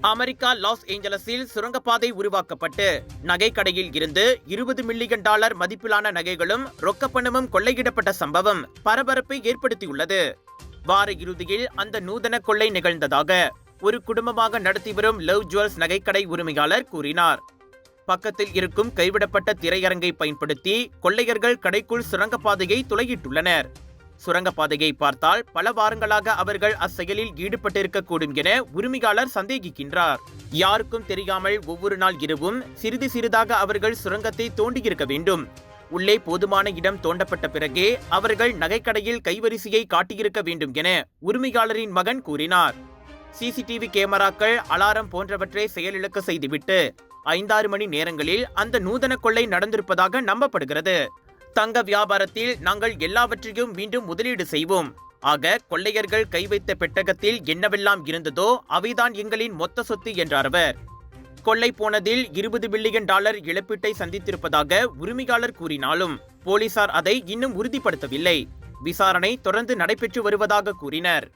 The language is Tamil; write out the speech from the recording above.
அமெரிக்கா லாஸ் ஏஞ்சலஸில் சுரங்கப்பாதை உருவாக்கப்பட்டு நகைக்கடையில் இருந்து $20 மில்லியன் மதிப்பிலான நகைகளும் ரொக்கப்பணமும் கொள்ளையிடப்பட்ட சம்பவம் பரபரப்பை ஏற்படுத்தியுள்ளது. வார இறுதியில் அந்த நூதன கொள்ளை நிகழ்ந்ததாக ஒரு குடும்பமாக நடத்தி வரும் லவ் ஜுவல்ஸ் நகைக்கடை உரிமையாளர் கூறினார். பக்கத்தில் இருக்கும் கைவிடப்பட்ட திரையரங்கை பயன்படுத்தி கொள்ளையர்கள் கடைக்குள் சுரங்கப்பாதையை துளையிட்டுள்ளனர். சுரங்கப்பாதையை பார்த்தால் பல வாரங்களாக அவர்கள் அச்செயலில் ஈடுபட்டிருக்கக்கூடும் என உரிமையாளர் சந்தேகிக்கின்றார். யாருக்கும் தெரியாமல் ஒவ்வொரு நாள் இரவும் சிறிது சிறிதாக அவர்கள் சுரங்கத்தை தோண்டியிருக்க வேண்டும். உள்ளே போதுமான இடம் தோண்டப்பட்ட பிறகே அவர்கள் நகைக்கடையில் கைவரிசையை காட்டியிருக்க வேண்டும் என உரிமையாளரின் மகன் கூறினார். சிசிடிவி கேமராக்கள், அலாரம் போன்றவற்றை செயலிழக்க செய்துவிட்டு 5-6 மணி நேரங்களில் அந்த நூதன கொள்ளை நடந்திருப்பதாக நம்பப்படுகிறது. தங்க வியாபாரத்தில் நாங்கள் எல்லாவற்றையும் மீண்டும் முதலீடு செய்வோம். ஆக கொள்ளையர்கள் கை வைத்த பெட்டகத்தில் என்னவெல்லாம் இருந்ததோ அவைதான் எங்களின் மொத்த சொத்து என்றார் அவர். கொள்ளை போனதில் $20 மில்லியன் இழப்பீட்டை சந்தித்திருப்பதாக உரிமையாளர் கூறினாலும் போலீசார் அதை இன்னும் உறுதிப்படுத்தவில்லை. விசாரணை தொடர்ந்து நடைபெற்று வருவதாக கூறினர்.